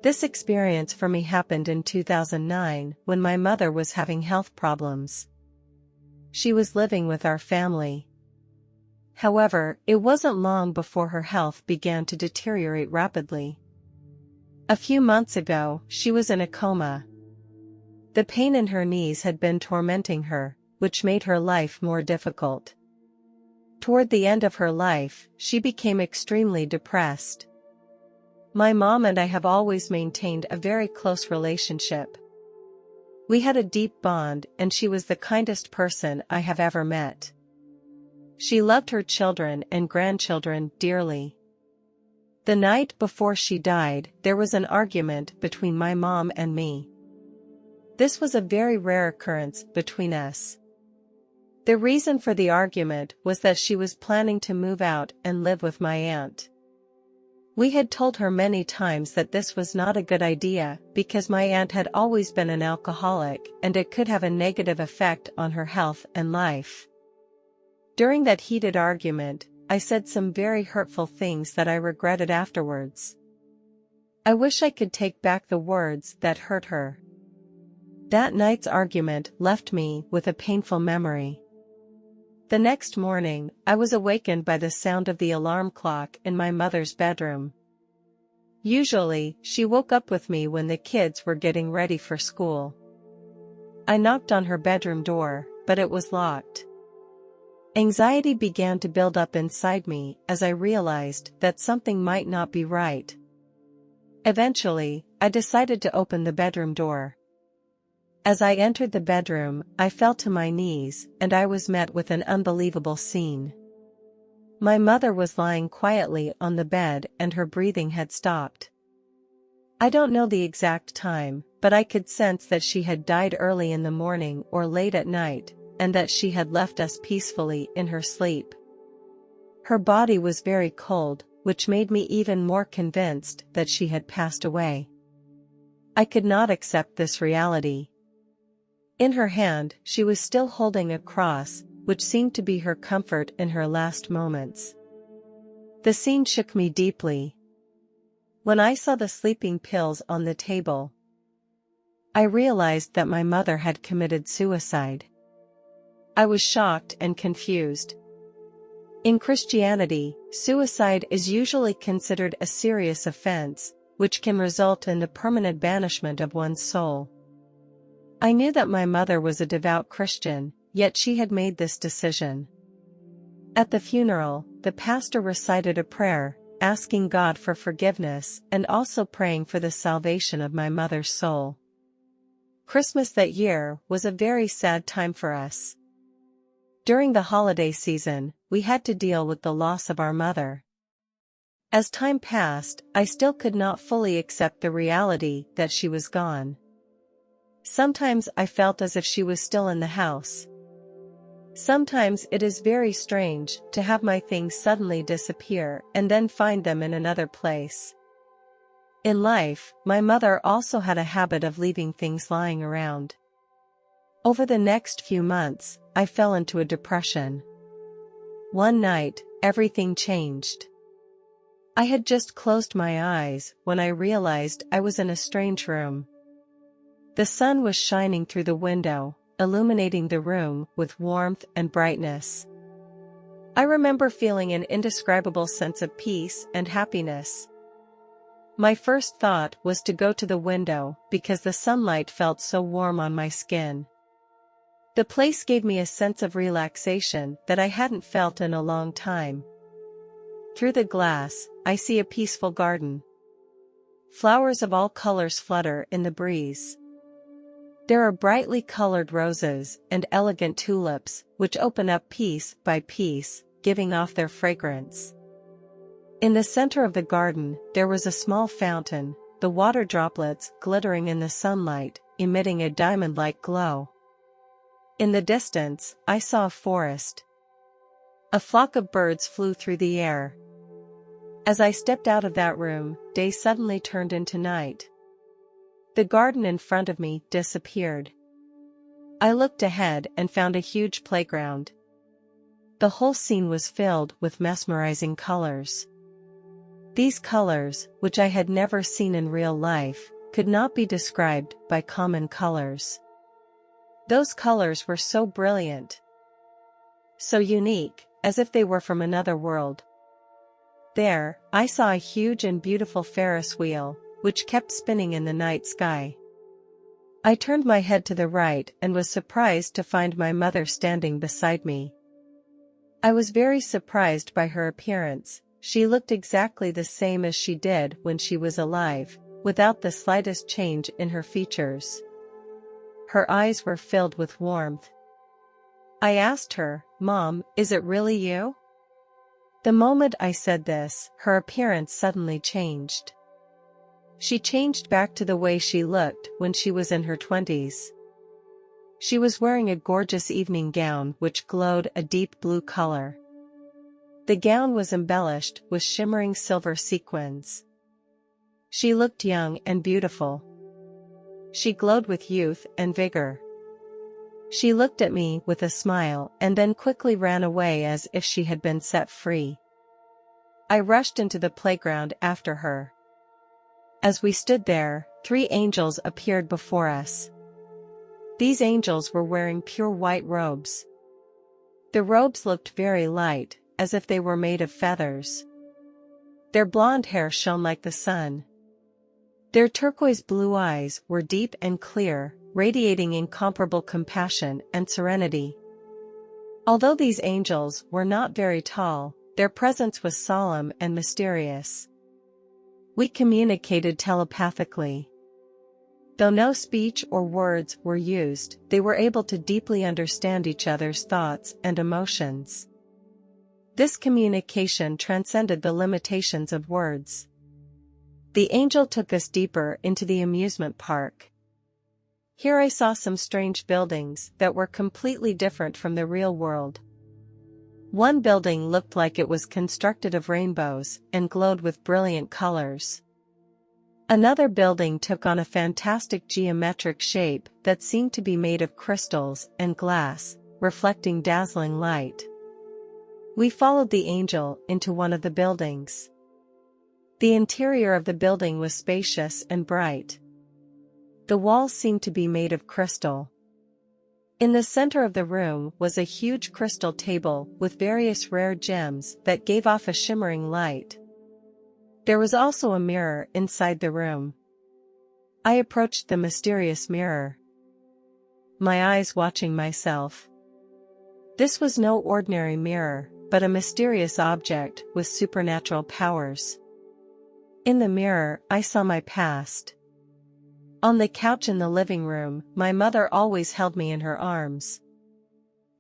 This experience for me happened in 2009 when my mother was having health problems. She was living with our family. However, it wasn't long before her health began to deteriorate rapidly. A few months ago, she was in a coma. The pain in her knees had been tormenting her, which made her life more difficult. Toward the end of her life, she became extremely depressed. My mom and I have always maintained a very close relationship. We had a deep bond, and she was the kindest person I have ever met. She loved her children and grandchildren dearly. The night before she died, there was an argument between my mom and me. This was a very rare occurrence between us. The reason for the argument was that she was planning to move out and live with my aunt. We had told her many times that this was not a good idea because my aunt had always been an alcoholic and it could have a negative effect on her health and life. During that heated argument, I said some very hurtful things that I regretted afterwards. I wish I could take back the words that hurt her. That night's argument left me with a painful memory. The next morning, I was awakened by the sound of the alarm clock in my mother's bedroom. Usually, she woke up with me when the kids were getting ready for school. I knocked on her bedroom door, but it was locked. Anxiety began to build up inside me as I realized that something might not be right. Eventually, I decided to open the bedroom door. As I entered the bedroom, I fell to my knees and I was met with an unbelievable scene. My mother was lying quietly on the bed and her breathing had stopped. I don't know the exact time, but I could sense that she had died early in the morning or late at night, and that she had left us peacefully in her sleep. Her body was very cold, which made me even more convinced that she had passed away. I could not accept this reality. In her hand, she was still holding a cross, which seemed to be her comfort in her last moments. The scene shook me deeply. When I saw the sleeping pills on the table, I realized that my mother had committed suicide. I was shocked and confused. In Christianity, suicide is usually considered a serious offense, which can result in the permanent banishment of one's soul. I knew that my mother was a devout Christian, yet she had made this decision. At the funeral, the pastor recited a prayer, asking God for forgiveness and also praying for the salvation of my mother's soul. Christmas that year was a very sad time for us. During the holiday season, we had to deal with the loss of our mother. As time passed, I still could not fully accept the reality that she was gone. Sometimes I felt as if she was still in the house. Sometimes it is very strange to have my things suddenly disappear and then find them in another place. In life, my mother also had a habit of leaving things lying around. Over the next few months, I fell into a depression. One night, everything changed. I had just closed my eyes when I realized I was in a strange room. The sun was shining through the window, illuminating the room with warmth and brightness. I remember feeling an indescribable sense of peace and happiness. My first thought was to go to the window because the sunlight felt so warm on my skin. The place gave me a sense of relaxation that I hadn't felt in a long time. Through the glass, I see a peaceful garden. Flowers of all colors flutter in the breeze. There are brightly colored roses and elegant tulips, which open up piece by piece, giving off their fragrance. In the center of the garden, there was a small fountain, the water droplets glittering in the sunlight, emitting a diamond-like glow. In the distance, I saw a forest. A flock of birds flew through the air. As I stepped out of that room, day suddenly turned into night. The garden in front of me disappeared. I looked ahead and found a huge playground. The whole scene was filled with mesmerizing colors. These colors, which I had never seen in real life, could not be described by common colors. Those colors were so brilliant, so unique, as if they were from another world. There, I saw a huge and beautiful Ferris wheel, which kept spinning in the night sky. I turned my head to the right and was surprised to find my mother standing beside me. I was very surprised by her appearance. She looked exactly the same as she did when she was alive, without the slightest change in her features. Her eyes were filled with warmth. I asked her, "Mom, is it really you?" The moment I said this, her appearance suddenly changed. She changed back to the way she looked when she was in her 20s. She was wearing a gorgeous evening gown which glowed a deep blue color. The gown was embellished with shimmering silver sequins. She looked young and beautiful. She glowed with youth and vigor. She looked at me with a smile and then quickly ran away as if she had been set free. I rushed into the playground after her. As we stood there, 3 angels appeared before us. These angels were wearing pure white robes. The robes looked very light, as if they were made of feathers. Their blonde hair shone like the sun. Their turquoise blue eyes were deep and clear, radiating incomparable compassion and serenity. Although these angels were not very tall, their presence was solemn and mysterious. We communicated telepathically. Though no speech or words were used, they were able to deeply understand each other's thoughts and emotions. This communication transcended the limitations of words. The angel took us deeper into the amusement park. Here I saw some strange buildings that were completely different from the real world. One building looked like it was constructed of rainbows and glowed with brilliant colors. Another building took on a fantastic geometric shape that seemed to be made of crystals and glass, reflecting dazzling light. We followed the angel into one of the buildings. The interior of the building was spacious and bright. The walls seemed to be made of crystal. In the center of the room was a huge crystal table with various rare gems that gave off a shimmering light. There was also a mirror inside the room. I approached the mysterious mirror, my eyes watching myself. This was no ordinary mirror, but a mysterious object with supernatural powers. In the mirror, I saw my past. On the couch in the living room, my mother always held me in her arms.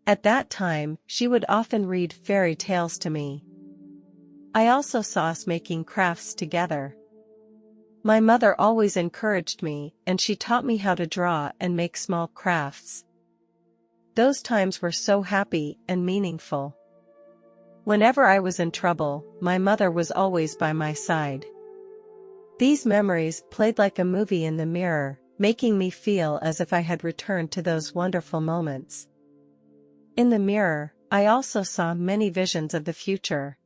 At that time, she would often read fairy tales to me. I also saw us making crafts together. My mother always encouraged me, and she taught me how to draw and make small crafts. Those times were so happy and meaningful. Whenever I was in trouble, my mother was always by my side. These memories played like a movie in the mirror, making me feel as if I had returned to those wonderful moments. In the mirror, I also saw many visions of the future.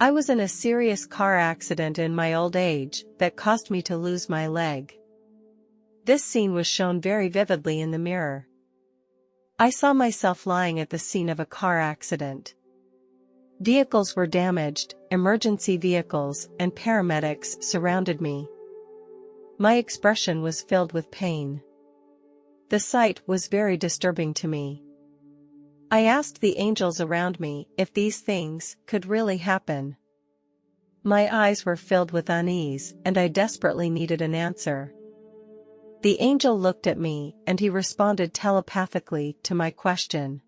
I was in a serious car accident in my old age that caused me to lose my leg. This scene was shown very vividly in the mirror. I saw myself lying at the scene of a car accident. Vehicles were damaged, emergency vehicles and paramedics surrounded me. My expression was filled with pain. The sight was very disturbing to me. I asked the angels around me if these things could really happen. My eyes were filled with unease, and I desperately needed an answer. The angel looked at me, and he responded telepathically to my question.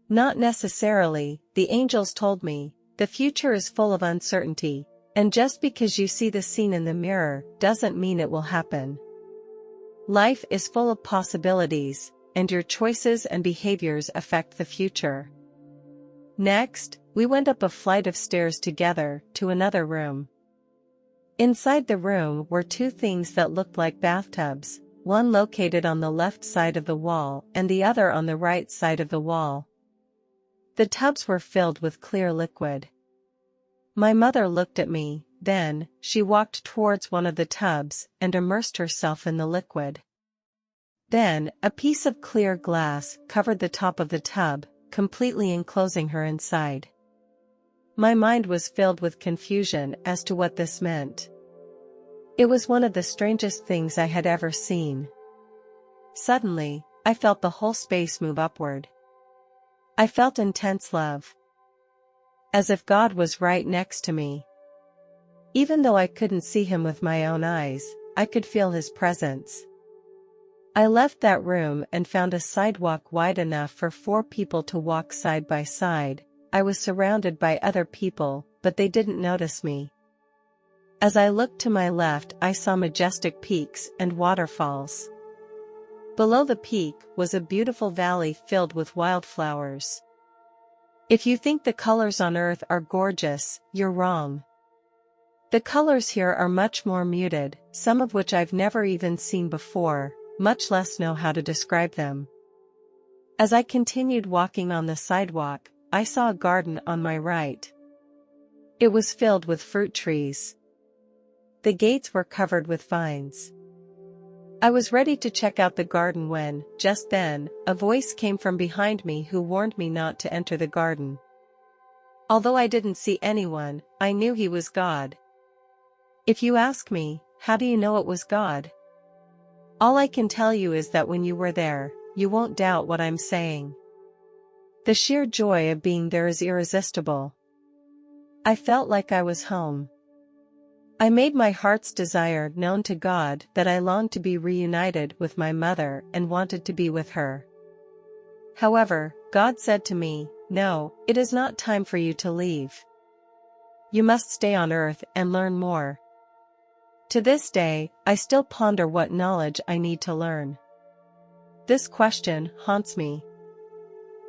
Not necessarily, the angels told me, the future is full of uncertainty, and just because you see the scene in the mirror doesn't mean it will happen. Life is full of possibilities, and your choices and behaviors affect the future. Next, we went up a flight of stairs together to another room. Inside the room were 2 things that looked like bathtubs, one located on the left side of the wall and the other on the right side of the wall. The tubs were filled with clear liquid. My mother looked at me, then, she walked towards one of the tubs and immersed herself in the liquid. Then, a piece of clear glass covered the top of the tub, completely enclosing her inside. My mind was filled with confusion as to what this meant. It was one of the strangest things I had ever seen. Suddenly, I felt the whole space move upward. I felt intense love. As if God was right next to me. Even though I couldn't see him with my own eyes, I could feel his presence. I left that room and found a sidewalk wide enough for 4 people to walk side by side. I was surrounded by other people, but they didn't notice me. As I looked to my left, I saw majestic peaks and waterfalls. Below the peak was a beautiful valley filled with wildflowers. If you think the colors on Earth are gorgeous, you're wrong. The colors here are much more muted, some of which I've never even seen before, much less know how to describe them. As I continued walking on the sidewalk, I saw a garden on my right. It was filled with fruit trees. The gates were covered with vines. I was ready to check out the garden when, just then, a voice came from behind me who warned me not to enter the garden. Although I didn't see anyone, I knew he was God. If you ask me, how do you know it was God? All I can tell you is that when you were there, you won't doubt what I'm saying. The sheer joy of being there is irresistible. I felt like I was home. I made my heart's desire known to God that I longed to be reunited with my mother and wanted to be with her. However, God said to me, "No, it is not time for you to leave. You must stay on earth and learn more." To this day, I still ponder what knowledge I need to learn. This question haunts me.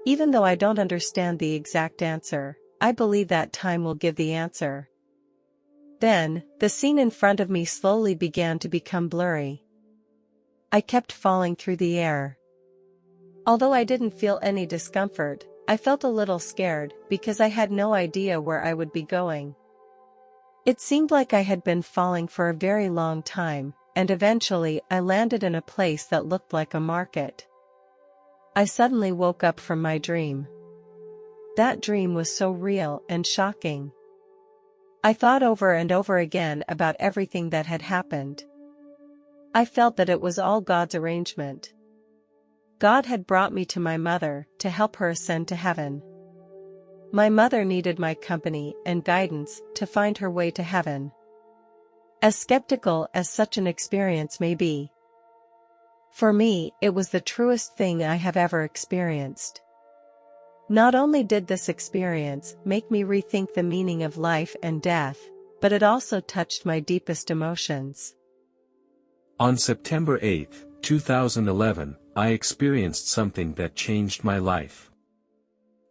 Even though I don't understand the exact answer, I believe that time will give the answer. Then, the scene in front of me slowly began to become blurry. I kept falling through the air. Although I didn't feel any discomfort, I felt a little scared because I had no idea where I would be going. It seemed like I had been falling for a very long time, and eventually I landed in a place that looked like a market. I suddenly woke up from my dream. That dream was so real and shocking. I thought over and over again about everything that had happened. I felt that it was all God's arrangement. God had brought me to my mother to help her ascend to heaven. My mother needed my company and guidance to find her way to heaven. As skeptical as such an experience may be, for me, it was the truest thing I have ever experienced. Not only did this experience make me rethink the meaning of life and death, but it also touched my deepest emotions. On September 8, 2011, I experienced something that changed my life.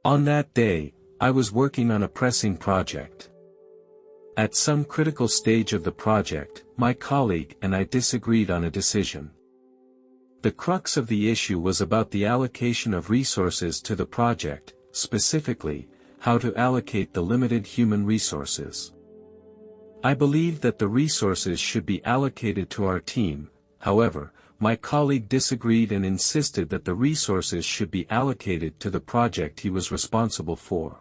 On that day, I was working on a pressing project. At some critical stage of the project, my colleague and I disagreed on a decision. The crux of the issue was about the allocation of resources to the project, specifically, how to allocate the limited human resources. I believed that the resources should be allocated to our team. However, my colleague disagreed and insisted that the resources should be allocated to the project he was responsible for.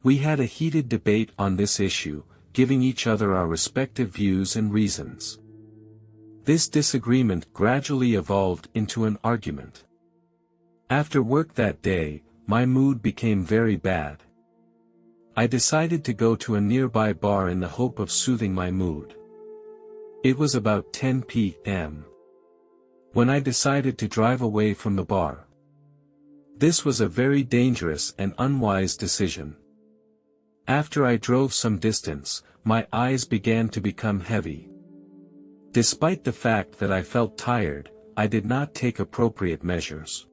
We had a heated debate on this issue, giving each other our respective views and reasons. This disagreement gradually evolved into an argument. After work that day, my mood became very bad. I decided to go to a nearby bar in the hope of soothing my mood. It was about 10 p.m. when I decided to drive away from the bar. This was a very dangerous and unwise decision. After I drove some distance, my eyes began to become heavy. Despite the fact that I felt tired, I did not take appropriate measures.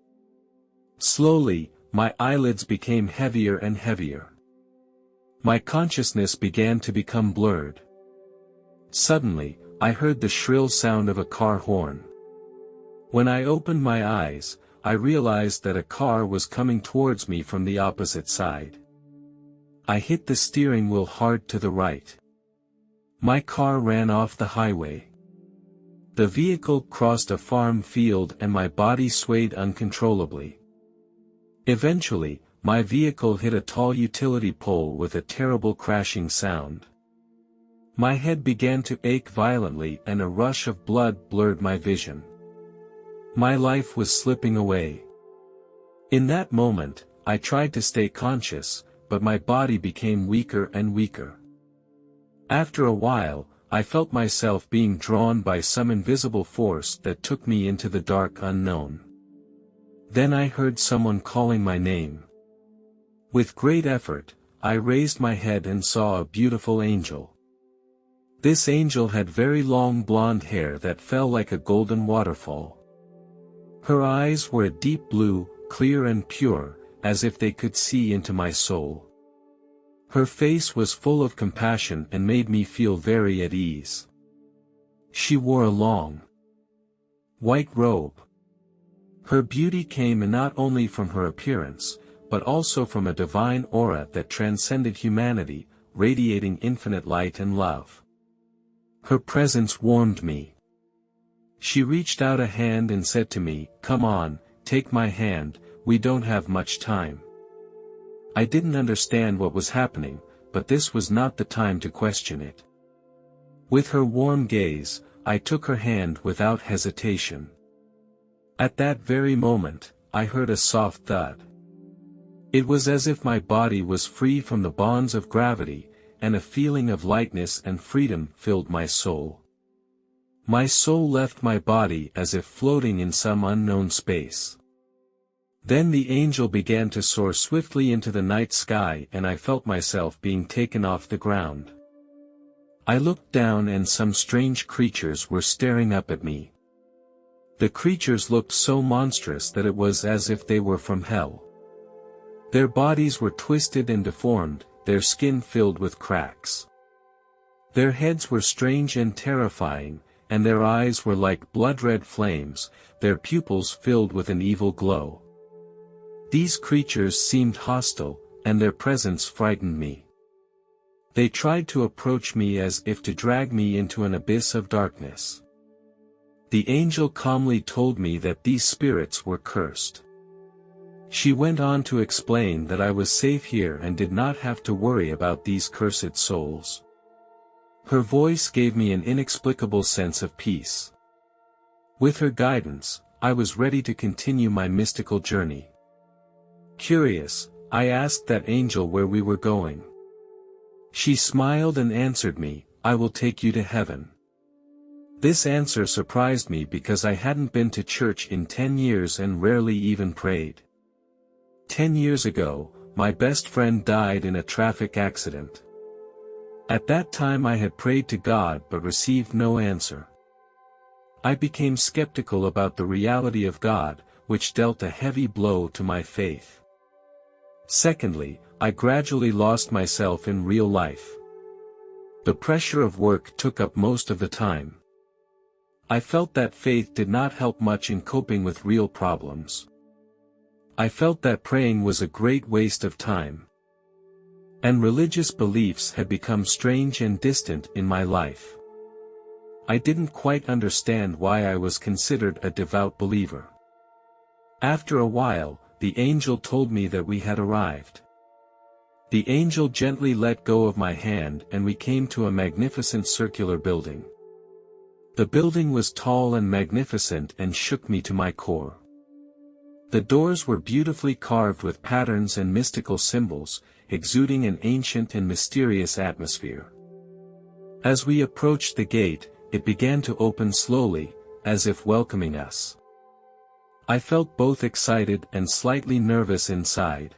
Slowly, my eyelids became heavier and heavier. My consciousness began to become blurred. Suddenly, I heard the shrill sound of a car horn. When I opened my eyes, I realized that a car was coming towards me from the opposite side. I hit the steering wheel hard to the right. My car ran off the highway. The vehicle crossed a farm field and my body swayed uncontrollably. Eventually, my vehicle hit a tall utility pole with a terrible crashing sound. My head began to ache violently and a rush of blood blurred my vision. My life was slipping away. In that moment, I tried to stay conscious, but my body became weaker and weaker. After a while, I felt myself being drawn by some invisible force that took me into the dark unknown. Then I heard someone calling my name. With great effort, I raised my head and saw a beautiful angel. This angel had very long blonde hair that fell like a golden waterfall. Her eyes were a deep blue, clear and pure, as if they could see into my soul. Her face was full of compassion and made me feel very at ease. She wore a long, white robe. Her beauty came not only from her appearance, but also from a divine aura that transcended humanity, radiating infinite light and love. Her presence warmed me. She reached out a hand and said to me, "Come on, take my hand, we don't have much time." I didn't understand what was happening, but this was not the time to question it. With her warm gaze, I took her hand without hesitation. At that very moment, I heard a soft thud. It was as if my body was free from the bonds of gravity, and a feeling of lightness and freedom filled my soul. My soul left my body as if floating in some unknown space. Then the angel began to soar swiftly into the night sky and I felt myself being taken off the ground. I looked down and some strange creatures were staring up at me. The creatures looked so monstrous that it was as if they were from hell. Their bodies were twisted and deformed, their skin filled with cracks. Their heads were strange and terrifying, and their eyes were like blood-red flames, their pupils filled with an evil glow. These creatures seemed hostile, and their presence frightened me. They tried to approach me as if to drag me into an abyss of darkness. The angel calmly told me that these spirits were cursed. She went on to explain that I was safe here and did not have to worry about these cursed souls. Her voice gave me an inexplicable sense of peace. With her guidance, I was ready to continue my mystical journey. Curious, I asked that angel where we were going. She smiled and answered me, "I will take you to heaven." This answer surprised me because I hadn't been to church in 10 years and rarely even prayed. 10 years ago, my best friend died in a traffic accident. At that time I had prayed to God but received no answer. I became skeptical about the reality of God, which dealt a heavy blow to my faith. Secondly, I gradually lost myself in real life. The pressure of work took up most of the time. I felt that faith did not help much in coping with real problems. I felt that praying was a great waste of time. And religious beliefs had become strange and distant in my life. I didn't quite understand why I was considered a devout believer. After a while, the angel told me that we had arrived. The angel gently let go of my hand and we came to a magnificent circular building. The building was tall and magnificent and shook me to my core. The doors were beautifully carved with patterns and mystical symbols, exuding an ancient and mysterious atmosphere. As we approached the gate, it began to open slowly, as if welcoming us. I felt both excited and slightly nervous inside.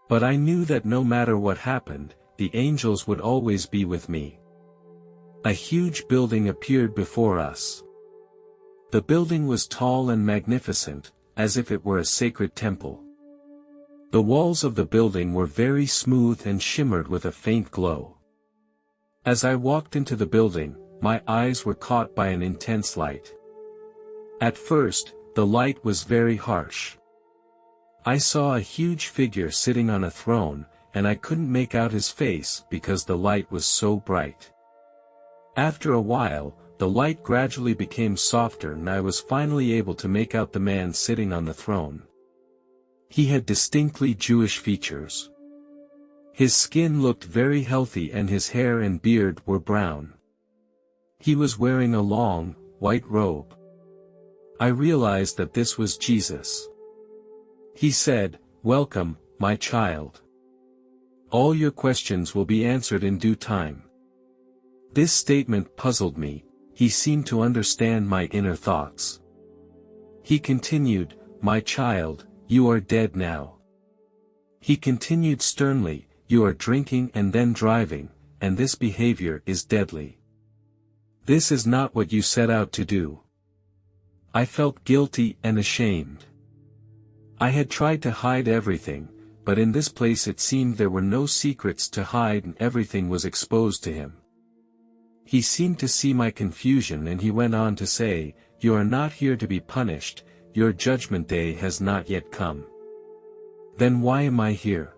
But I knew that no matter what happened, the angels would always be with me. A huge building appeared before us. The building was tall and magnificent, as if it were a sacred temple. The walls of the building were very smooth and shimmered with a faint glow. As I walked into the building, my eyes were caught by an intense light. At first, the light was very harsh. I saw a huge figure sitting on a throne, and I couldn't make out his face because the light was so bright. After a while, the light gradually became softer and I was finally able to make out the man sitting on the throne. He had distinctly Jewish features. His skin looked very healthy and his hair and beard were brown. He was wearing a long, white robe. I realized that this was Jesus. He said, "Welcome, my child. All your questions will be answered in due time." This statement puzzled me. He seemed to understand my inner thoughts. He continued, "My child, you are dead now." He continued sternly, "You are drinking and then driving, and this behavior is deadly. This is not what you set out to do." I felt guilty and ashamed. I had tried to hide everything, but in this place it seemed there were no secrets to hide and everything was exposed to him. He seemed to see my confusion and he went on to say, "You are not here to be punished, your judgment day has not yet come." Then why am I here?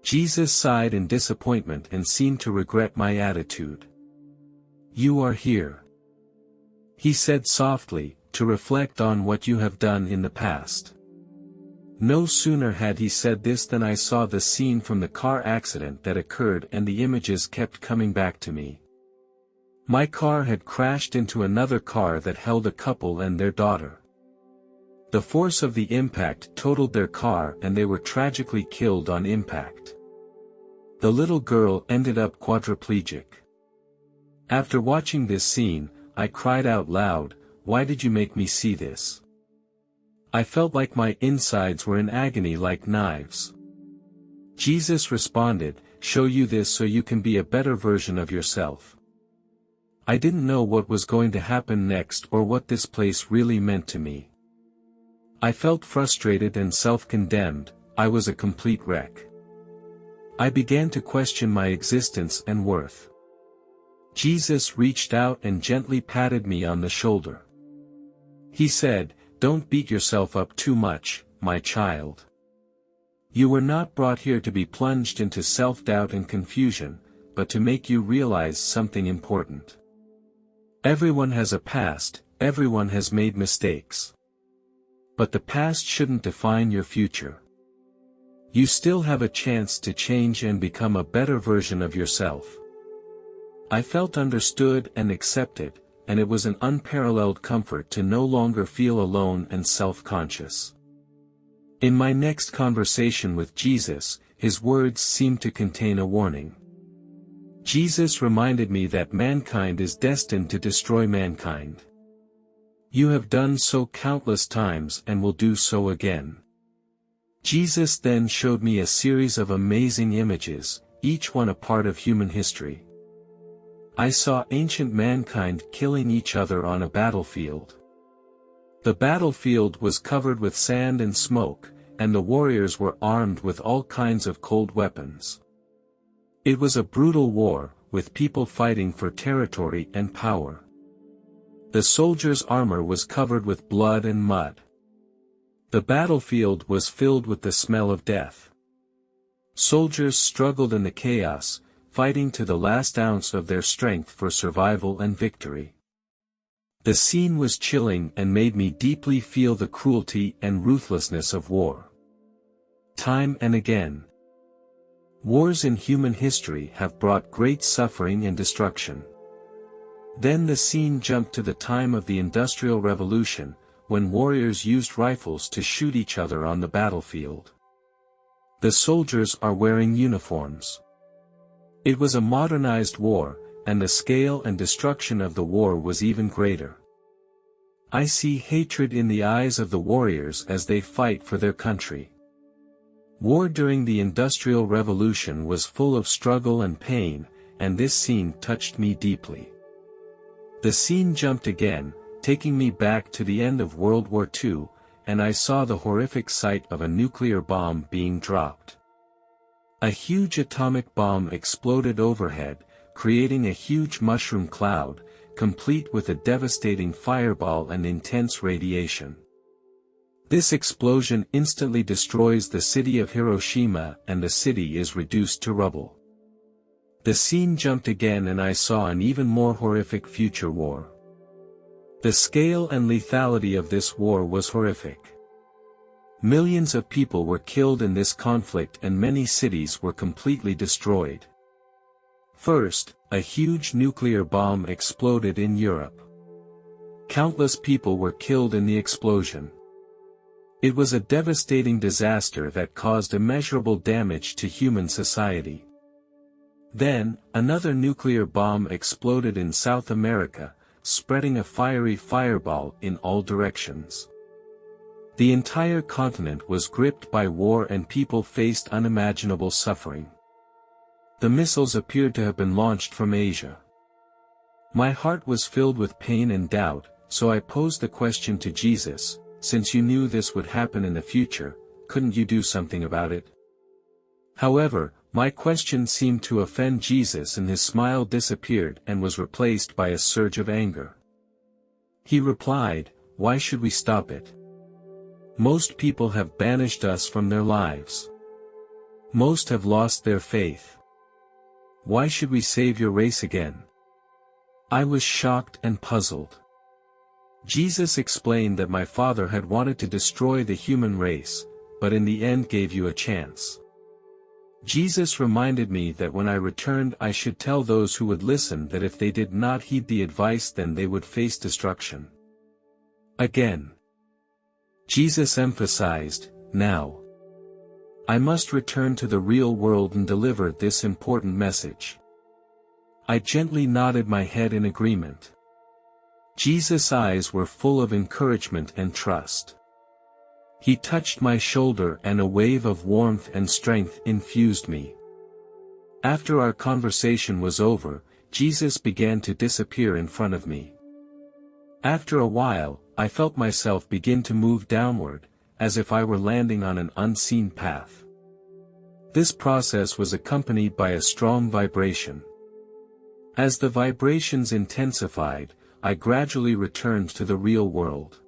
Jesus sighed in disappointment and seemed to regret my attitude. "You are here," he said softly, "to reflect on what you have done in the past." No sooner had he said this than I saw the scene from the car accident that occurred and the images kept coming back to me. My car had crashed into another car that held a couple and their daughter. The force of the impact totaled their car and they were tragically killed on impact. The little girl ended up quadriplegic. After watching this scene, I cried out loud, "Why did you make me see this?" I felt like my insides were in agony like knives. Jesus responded, "Show you this so you can be a better version of yourself." I didn't know what was going to happen next or what this place really meant to me. I felt frustrated and self-condemned. I was a complete wreck. I began to question my existence and worth. Jesus reached out and gently patted me on the shoulder. He said, "Don't beat yourself up too much, my child. You were not brought here to be plunged into self-doubt and confusion, but to make you realize something important. Everyone has a past, everyone has made mistakes. But the past shouldn't define your future. You still have a chance to change and become a better version of yourself." I felt understood and accepted, and it was an unparalleled comfort to no longer feel alone and self-conscious. In my next conversation with Jesus, his words seemed to contain a warning. Jesus reminded me that mankind is destined to destroy mankind. You have done so countless times and will do so again. Jesus then showed me a series of amazing images, each one a part of human history. I saw ancient mankind killing each other on a battlefield. The battlefield was covered with sand and smoke, and the warriors were armed with all kinds of cold weapons. It was a brutal war, with people fighting for territory and power. The soldiers' armor was covered with blood and mud. The battlefield was filled with the smell of death. Soldiers struggled in the chaos, fighting to the last ounce of their strength for survival and victory. The scene was chilling and made me deeply feel the cruelty and ruthlessness of war. Time and again, wars in human history have brought great suffering and destruction. Then the scene jumped to the time of the Industrial Revolution, when warriors used rifles to shoot each other on the battlefield. The soldiers are wearing uniforms. It was a modernized war, and the scale and destruction of the war was even greater. I see hatred in the eyes of the warriors as they fight for their country. War during the Industrial Revolution was full of struggle and pain, and this scene touched me deeply. The scene jumped again, taking me back to the end of World War II, and I saw the horrific sight of a nuclear bomb being dropped. A huge atomic bomb exploded overhead, creating a huge mushroom cloud, complete with a devastating fireball and intense radiation. This explosion instantly destroys the city of Hiroshima and the city is reduced to rubble. The scene jumped again and I saw an even more horrific future war. The scale and lethality of this war was horrific. Millions of people were killed in this conflict and many cities were completely destroyed. First, a huge nuclear bomb exploded in Europe. Countless people were killed in the explosion. It was a devastating disaster that caused immeasurable damage to human society. Then, another nuclear bomb exploded in South America, spreading a fiery fireball in all directions. The entire continent was gripped by war and people faced unimaginable suffering. The missiles appeared to have been launched from Asia. My heart was filled with pain and doubt, so I posed the question to Jesus, since you knew this would happen in the future, couldn't you do something about it? However, my question seemed to offend Jesus and his smile disappeared and was replaced by a surge of anger. He replied, "Why should we stop it? Most people have banished us from their lives. Most have lost their faith. Why should we save your race again?" I was shocked and puzzled. Jesus explained that my Father had wanted to destroy the human race, but in the end gave you a chance. Jesus reminded me that when I returned I should tell those who would listen that if they did not heed the advice then they would face destruction. Again, Jesus emphasized, "Now, I must return to the real world and deliver this important message." I gently nodded my head in agreement. Jesus' eyes were full of encouragement and trust. He touched my shoulder and a wave of warmth and strength infused me. After our conversation was over, Jesus began to disappear in front of me. After a while, I felt myself begin to move downward, as if I were landing on an unseen path. This process was accompanied by a strong vibration. As the vibrations intensified, I gradually returned to the real world.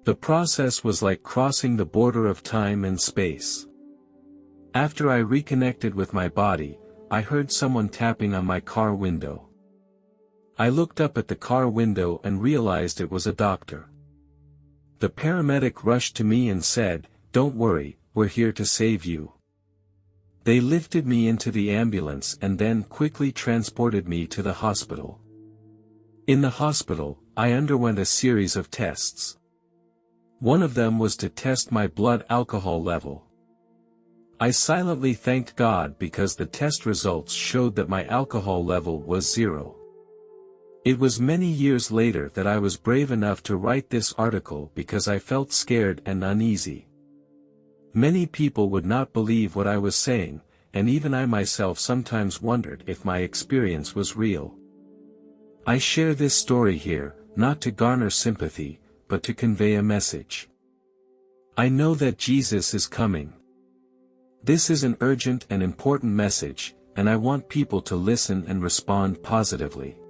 The process was like crossing the border of time and space. After I reconnected with my body, I heard someone tapping on my car window. I looked up at the car window and realized it was a doctor. The paramedic rushed to me and said, "Don't worry, we're here to save you." They lifted me into the ambulance and then quickly transported me to the hospital. In the hospital, I underwent a series of tests. One of them was to test my blood alcohol level. I silently thanked God because the test results showed that my alcohol level was 0. It was many years later that I was brave enough to write this article because I felt scared and uneasy. Many people would not believe what I was saying, and even I myself sometimes wondered if my experience was real. I share this story here, not to garner sympathy, but to convey a message. I know that Jesus is coming. This is an urgent and important message, and I want people to listen and respond positively.